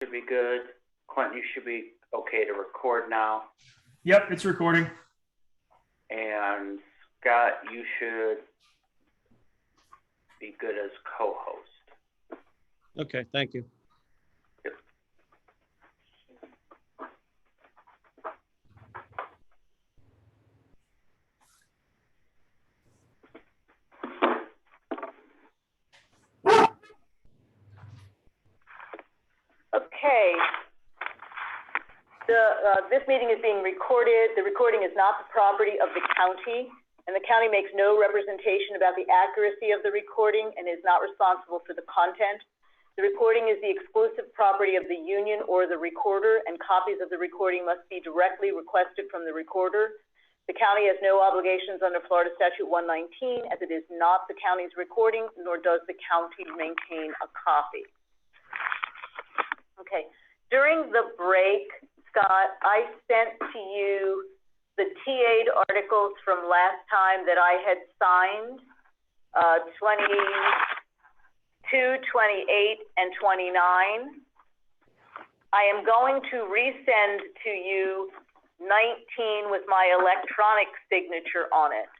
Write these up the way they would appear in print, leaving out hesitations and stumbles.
should be good. Quentin, you should be okay to record now. Yep, it's recording. And Scott, you should be good as co-host. Okay, thank you. Yep. Okay. This meeting is being recorded. The recording is not the property of the county, and the county makes no representation about the accuracy of the recording and is not responsible for the content. The recording is the exclusive property of the union or the recorder, and copies of the recording must be directly requested from the recorder. The county has no obligations under Florida Statute 119, as it is not the county's recording, nor does the county maintain a copy. Okay. During the break, Scott, I sent to you the TA'd articles from last time that I had signed, 22, 28, and 29. I am going to resend to you 19 with my electronic signature on it.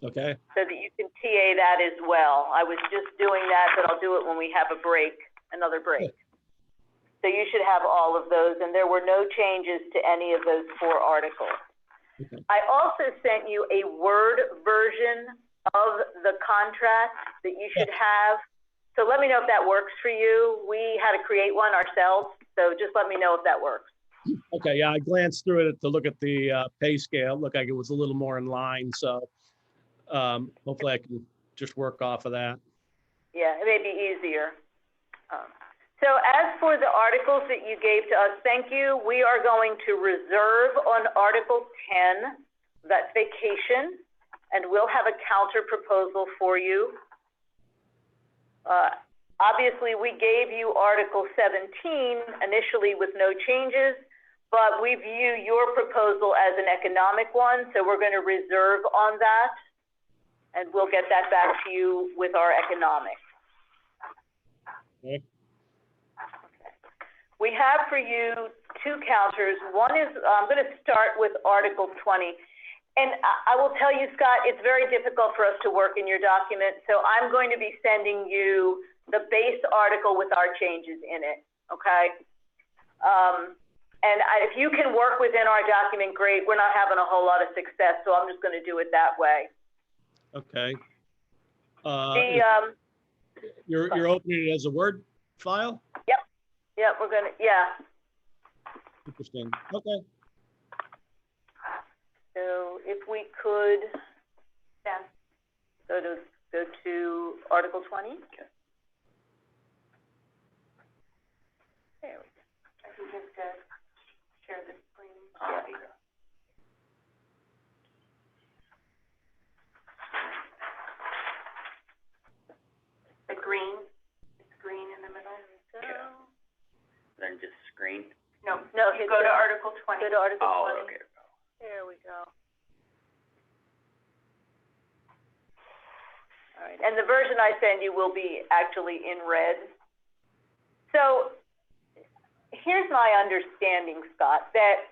Okay. So that you can TA that as well. I was just doing that, but I'll do it when we have a break, another break. Yeah. So you should have all of those, and there were no changes to any of those 4 articles. Okay. I also sent you a Word version of the contract that you should have. So let me know if that works for you. We had to create one ourselves, so just let me know if that works. Okay, yeah, I glanced through it to look at the pay scale. It looked like it was a little more in line, so hopefully I can just work off of that. Yeah, it may be easier. So as for the articles that you gave to us, thank you. We are going to reserve on Article 10, that's vacation, and we'll have a counter proposal for you. Obviously, we gave you Article 17 initially with no changes, but we view your proposal as an economic one, so we're going to reserve on that, and we'll get that back to you with our economics. Okay. We have for you 2 counters. One is, I'm going to start with Article 20. And I will tell you, Scott, it's very difficult for us to work in your document, so I'm going to be sending you the base article with our changes in it, okay? If you can work within our document, great. We're not having a whole lot of success, so I'm just going to do it that way. Okay. You're opening it as a Word file? Yep. Yep, we're gonna, yeah. Interesting. Okay. So if we could, yeah, go to Article 20. Okay. There we go. I can just share the screen. Yeah. The green. It's green in the middle. So. Yeah. Then just screen? No, you go to Article 20. Go to Article 20. Okay. There we go. All right, and the version I send you will be actually in red. So here's my understanding, Scott, that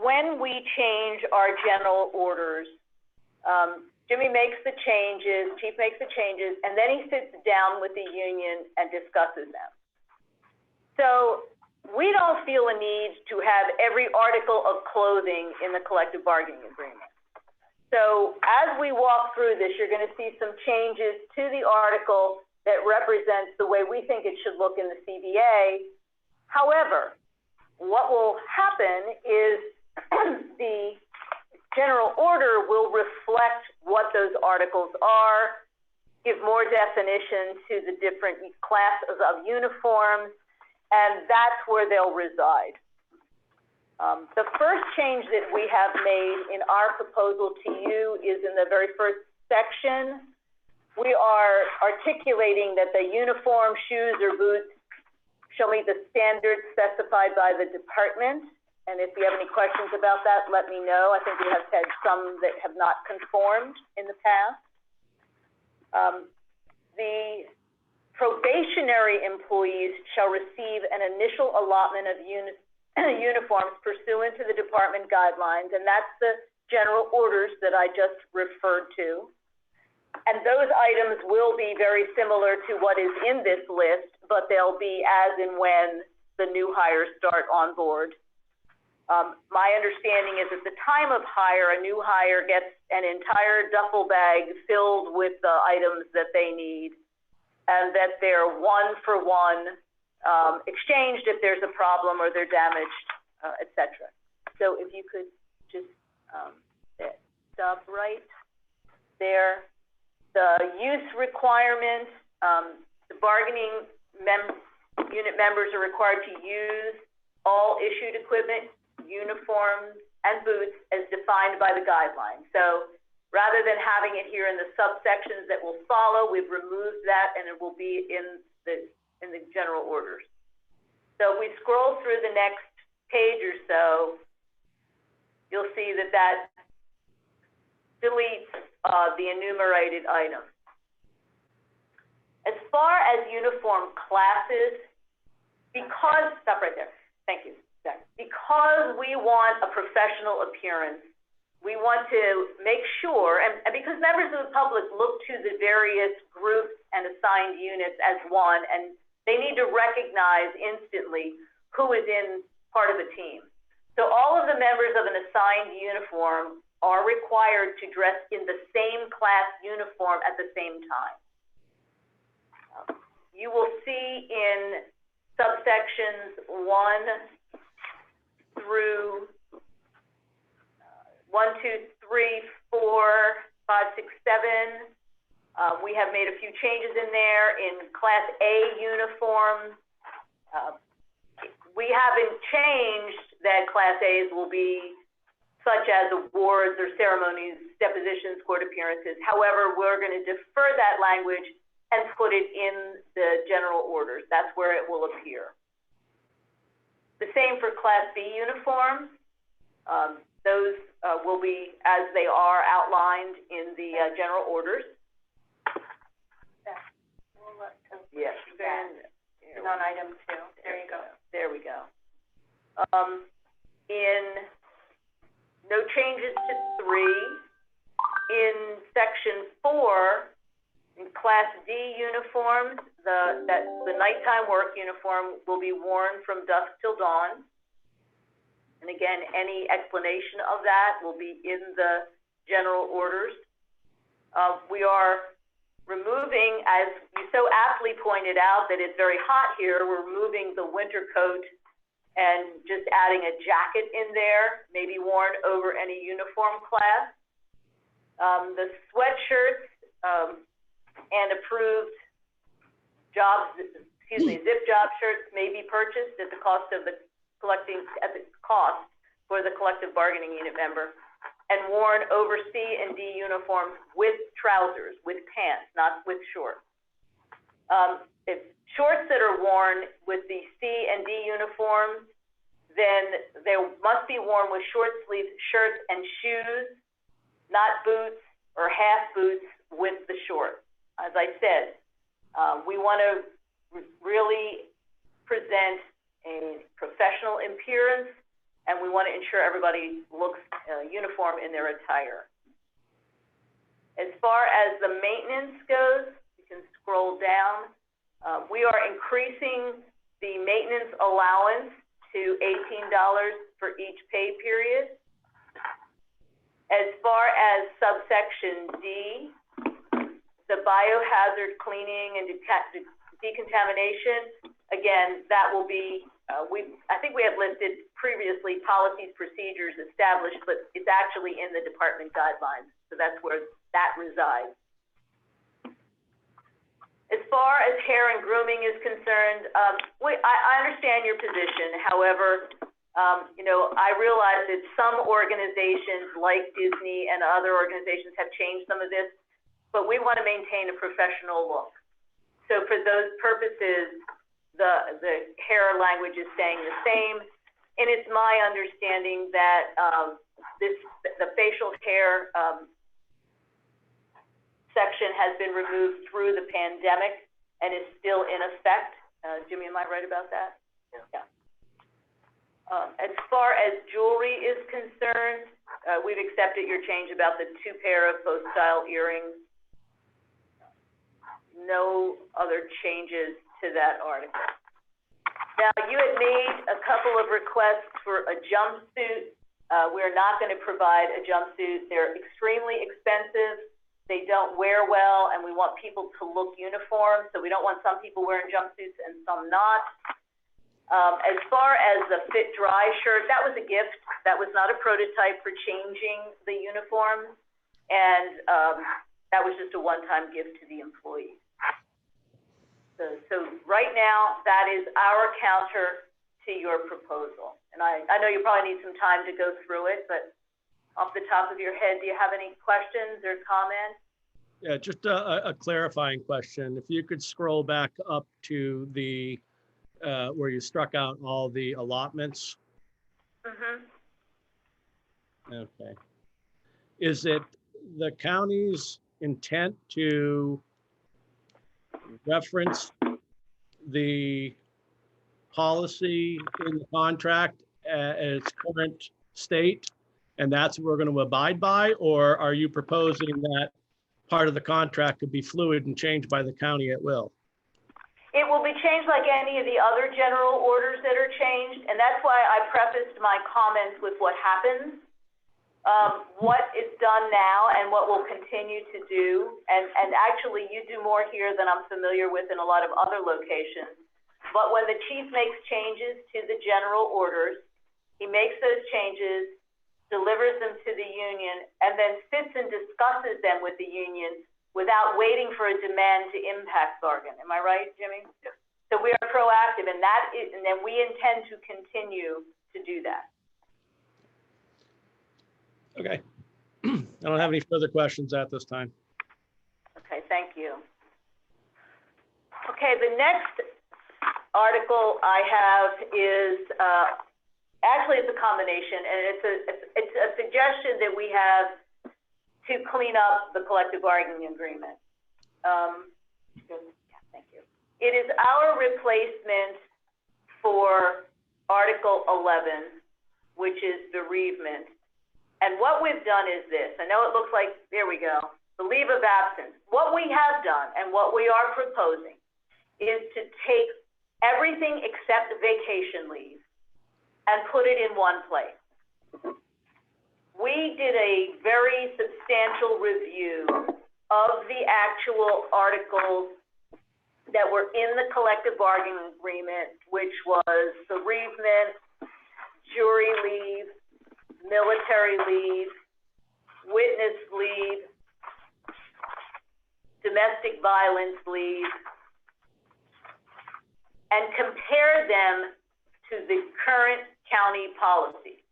when we change our general orders, Jimmy makes the changes, Chief makes the changes, and then he sits down with the union and discusses them. So we don't feel a need to have every article of clothing in the collective bargaining agreement. So as we walk through this, you're going to see some changes to the article that represents the way we think it should look in the CBA. However, what will happen is the general order will reflect what those articles are, give more definition to the different classes of uniforms, and that's where they'll reside. The first change that we have made in our proposal to you is in the very first section. We are articulating that the uniform, shoes, or boots shall meet the standards specified by the department. And if you have any questions about that, let me know. I think we have had some that have not conformed in the past. The probationary employees shall receive an initial allotment of uniforms pursuant to the department guidelines, and that's the general orders that I just referred to. And those items will be very similar to what is in this list, but they'll be as and when the new hires start on board. My understanding is at the time of hire, a new hire gets an entire duffel bag filled with the items that they need, and that they're one for one exchanged if there's a problem or they're damaged, etc. So if you could just stop right there. The use requirement, the bargaining unit members are required to use all issued equipment, uniforms, and boots as defined by the guidelines. So rather than having it here in the subsections that will follow, we've removed that, and it will be in the general orders. So if we scroll through the next page or so, you'll see that that deletes the enumerated items. As far as uniform classes, because, stop right there, thank you, Zach. Because we want a professional appearance, we want to make sure, and because members of the public look to the various groups and assigned units as one, and they need to recognize instantly who is in part of a team. So all of the members of an assigned uniform are required to dress in the same class uniform at the same time. You will see in subsections 1 through 1, 2, 3, 4, 5, 6, 7. We have made a few changes in there. In Class A uniforms, we haven't changed that Class A's will be such as awards or ceremonies, depositions, court appearances. However, we're going to defer that language and put it in the general orders. That's where it will appear. The same for Class B uniforms. Those will be as they are outlined in the general orders. Yes. It's on item 2. There you go. There we go. In no changes to 3. In section 4, in Class D uniforms, the nighttime work uniform will be worn from dusk till dawn. And again, any explanation of that will be in the general orders. We are removing, as you so aptly pointed out, that it's very hot here, we're removing the winter coat and just adding a jacket in there, maybe worn over any uniform class. The sweatshirts and approved zip job shirts may be purchased at the cost of the for the collective bargaining unit member, and worn over C and D uniforms with trousers, with pants, not with shorts. If shorts that are worn with the C and D uniforms, then they must be worn with short sleeve shirts and shoes, not boots or half boots with the shorts. As I said, we want to really present a professional appearance, and we want to ensure everybody looks uniform in their attire. As far as the maintenance goes, you can scroll down. We are increasing the maintenance allowance to $18 for each pay period. As far as subsection D, the biohazard cleaning and decontamination, again, that will be, I think we have listed previously policies, procedures established, but it's actually in the department guidelines. So that's where that resides. As far as hair and grooming is concerned, I understand your position. However, I realize that some organizations like Disney and other organizations have changed some of this, but we want to maintain a professional look. So for those purposes, the hair language is staying the same, and it's my understanding that the facial hair section has been removed through the pandemic, and is still in effect. Jimmy, am I right about that? Yeah. As far as jewelry is concerned, we've accepted your change about the 2 pair of bow-style earrings. No other changes to that article. Now, you had made a couple of requests for a jumpsuit. We're not going to provide a jumpsuit. They're extremely expensive. They don't wear well, and we want people to look uniform, so we don't want some people wearing jumpsuits and some not. As far as the fit dry shirt, that was a gift. That was not a prototype for changing the uniforms, and that was just a one-time gift to the employees. So right now, that is our counter to your proposal. And I know you probably need some time to go through it, but off the top of your head, do you have any questions or comments? Yeah, just a clarifying question. If you could scroll back up to the where you struck out all the allotments. Mm-hmm. Okay. Is it the county's intent to reference the policy in the contract at its current state, and that's what we're going to abide by? Or are you proposing that part of the contract could be fluid and changed by the county at will? It will be changed like any of the other general orders that are changed, and that's why I prefaced my comments with what happens, what is done now and what we'll continue to do. And actually, you do more here than I'm familiar with in a lot of other locations. But when the chief makes changes to the general orders, he makes those changes, delivers them to the union, and then sits and discusses them with the union without waiting for a demand to impact bargain. Am I right, Jimmy? Yes. So we are proactive, and then we intend to continue to do that. Okay. I don't have any further questions at this time. Okay, thank you. Okay, the next article I have is actually it's a combination, and it's a suggestion that we have to clean up the collective bargaining agreement. Thank you. It is our replacement for Article 11, which is bereavement. And what we've done is this. I know it looks like, there we go, the leave of absence. What we have done and what we are proposing is to take everything except vacation leave and put it in one place. We did a very substantial review of the actual articles that were in the collective bargaining agreement, which was bereavement, jury leave, military leave, witness leave, domestic violence leave, and compare them to the current county policy.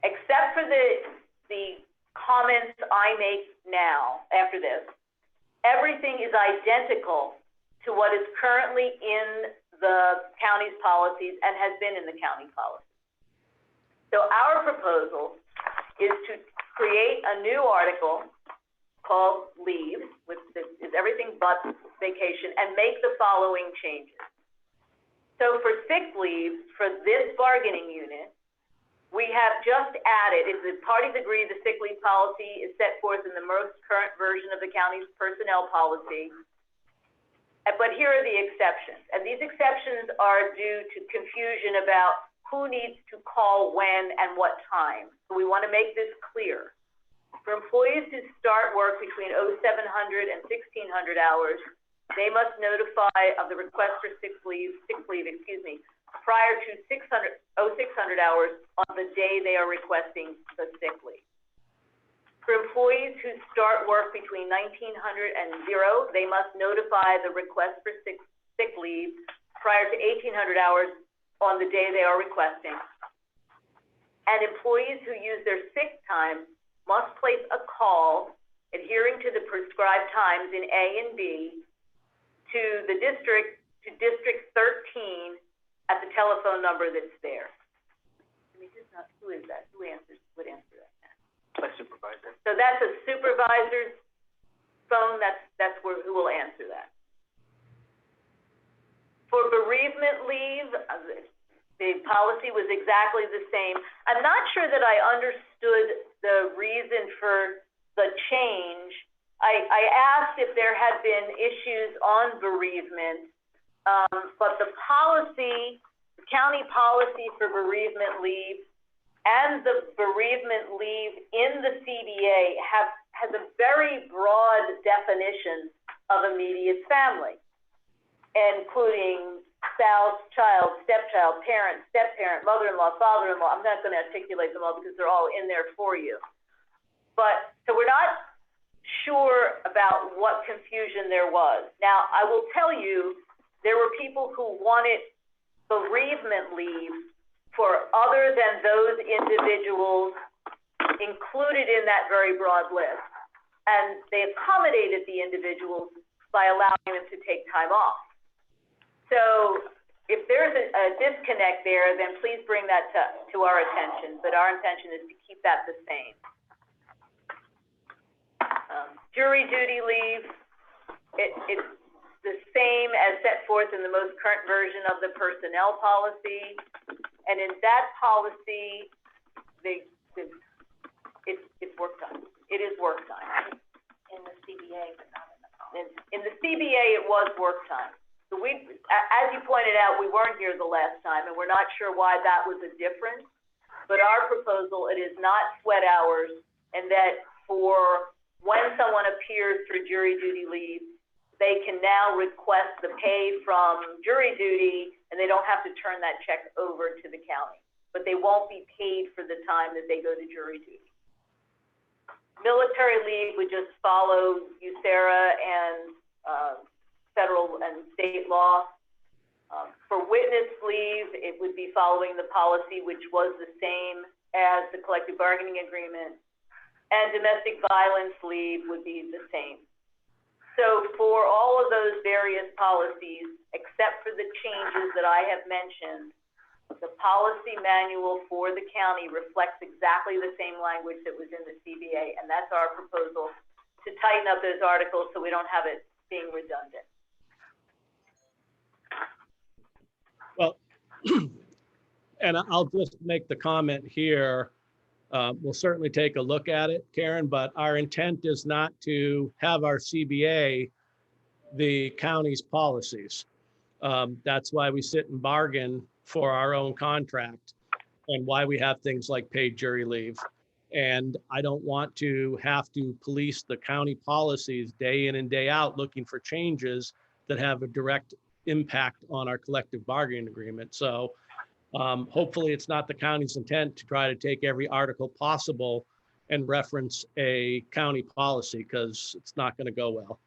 Except for the comments I make now, after this, everything is identical to what is currently in the county's policies and has been in the county policy. So our proposal is to create a new article called leave, which is everything but vacation, and make the following changes. So for sick leave, for this bargaining unit, we have just added, if the parties agree the sick leave policy is set forth in the most current version of the county's personnel policy, but here are the exceptions. And these exceptions are due to confusion about who needs to call when and what time. So we want to make this clear. For employees who start work between 0700 and 1600 hours, they must notify of the request for sick leave, prior to 0600 hours on the day they are requesting the sick leave. For employees who start work between 1900 and 0, they must notify the request for sick leave prior to 1800 hours on the day they are requesting. And employees who use their sick time must place a call adhering to the prescribed times in A and B to District 13 at the telephone number that's there. Who is that? Who would answer that? My supervisor. So that's a supervisor's phone. That's who will answer that. For bereavement leave, the policy was exactly the same. I'm not sure that I understood the reason for the change. I asked if there had been issues on bereavement, but the policy, the county policy for bereavement leave and the bereavement leave in the CBA has a very broad definition of immediate family, including spouse, child, stepchild, parent, step-parent, mother-in-law, father-in-law. I'm not going to articulate them all because they're all in there for you. But, so we're not sure about what confusion there was. Now, I will tell you, there were people who wanted bereavement leave for other than those individuals included in that very broad list. And they accommodated the individuals by allowing them to take time off. So if there's a disconnect there, then please bring that to our attention. But our intention is to keep that the same. Jury duty leave, it's the same as set forth in the most current version of the personnel policy. And in that policy, it's work time. It is work time. In the CBA, but not in the policy. In the CBA, it was work time. So as you pointed out, we weren't here the last time, and we're not sure why that was a difference. But our proposal, it is not sweat hours, and that for when someone appears for jury duty leave, they can now request the pay from jury duty, and they don't have to turn that check over to the county. But they won't be paid for the time that they go to jury duty. Military leave would just follow USERRA and federal and state law. For witness leave, it would be following the policy, which was the same as the collective bargaining agreement. And domestic violence leave would be the same. So for all of those various policies, except for the changes that I have mentioned, the policy manual for the county reflects exactly the same language that was in the CBA, and that's our proposal to tighten up those articles so we don't have it being redundant. Well, and I'll just make the comment here. We'll certainly take a look at it, Karen, but our intent is not to have our CBA the county's policies. That's why we sit and bargain for our own contract and why we have things like paid jury leave. And I don't want to have to police the county policies day in and day out looking for changes that have a direct impact on our collective bargaining agreement. So hopefully it's not the county's intent to try to take every article possible and reference a county policy, because it's not going to go well.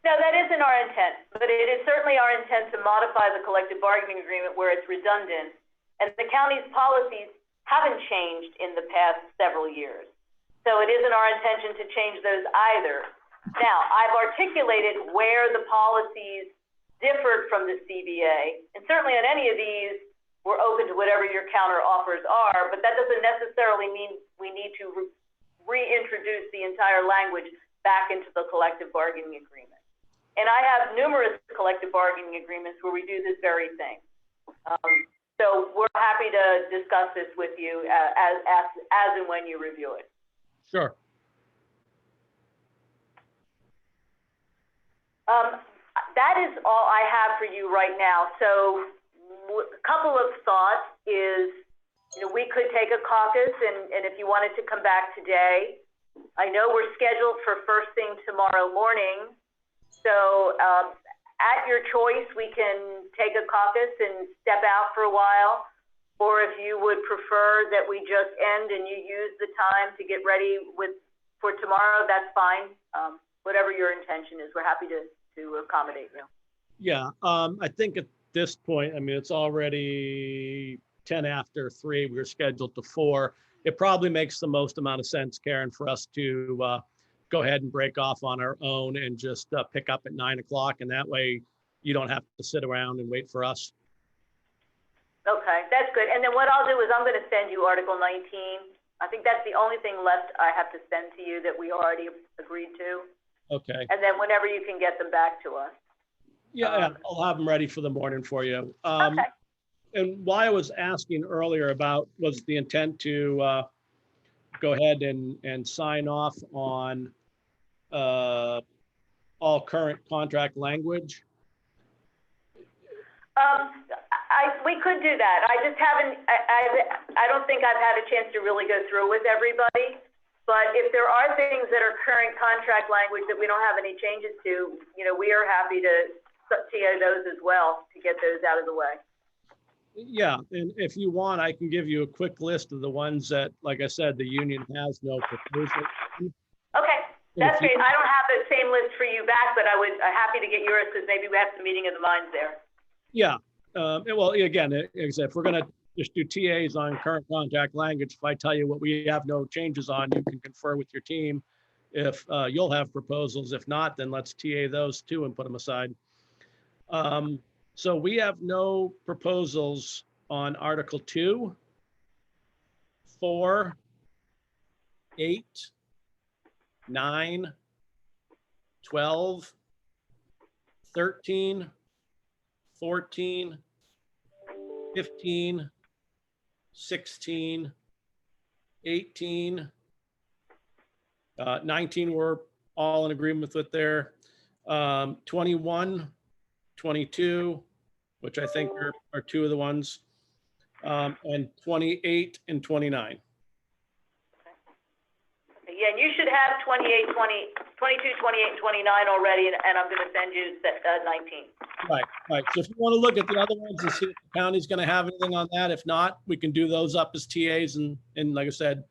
No, that isn't our intent, but it is certainly our intent to modify the collective bargaining agreement where it's redundant. And the county's policies haven't changed in the past several years. So it isn't our intention to change those either. Now, I've articulated where the policies differed from the CBA, and certainly on any of these, we're open to whatever your counter offers are, but that doesn't necessarily mean we need to reintroduce the entire language back into the collective bargaining agreement. And I have numerous collective bargaining agreements where we do this very thing. So we're happy to discuss this with you as and when you review it. Sure. That is all I have for you right now. So a couple of thoughts is, we could take a caucus, and if you wanted to come back today, I know we're scheduled for first thing tomorrow morning. So at your choice, we can take a caucus and step out for a while, or if you would prefer that we just end and you use the time to get ready for tomorrow, that's fine. Whatever your intention is, we're happy to accommodate you. Yeah, I think at this point, I mean, it's already 10 after 3. We're scheduled to 4. It probably makes the most amount of sense, Karen, for us to go ahead and break off on our own and just pick up at 9 o'clock. And that way you don't have to sit around and wait for us. Okay, that's good. And then what I'll do is I'm going to send you Article 19. I think that's the only thing left I have to send to you that we already agreed to. Okay. And then whenever you can get them back to us. Yeah, I'll have them ready for the morning for you. Okay. And why I was asking earlier about was the intent to go ahead and sign off on all current contract language. We could do that. I just haven't, I don't think I've had a chance to really go through with everybody. But if there are things that are current contract language that we don't have any changes to, we are happy to TA those as well to get those out of the way. Yeah, and if you want, I can give you a quick list of the ones that, like I said, the union has no proposal. Okay, that's great. I don't have the same list for you back, but I'm happy to get yours because maybe we have some meeting of the minds there. Yeah, well, again, if we're gonna just do TAs on current contract language, if I tell you what we have no changes on, you can confer with your team. If you'll have proposals, if not, then let's TA those too and put them aside. So we have no proposals on Article 2, 4, 8, 9, 12, 13, 14, 15, 16, 18, 19, we're all in agreement with there. 21, 22, which I think are two of the ones, and 28 and 29. Yeah, and you should have 22, 28, and 29 already, and I'm going to send you 19. Right. So if you want to look at the other ones and see if the county's going to have anything on that, if not, we can do those up as TAs and like I said,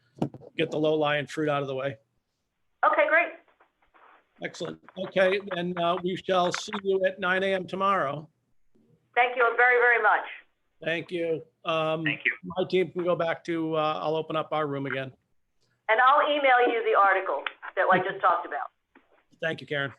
get the low-lying fruit out of the way. Okay, great. Excellent. Okay, then we shall see you at 9 a.m. tomorrow. Thank you very, very much. Thank you. Thank you. My team can go back to, I'll open up our room again. And I'll email you the article that I just talked about. Thank you, Karen.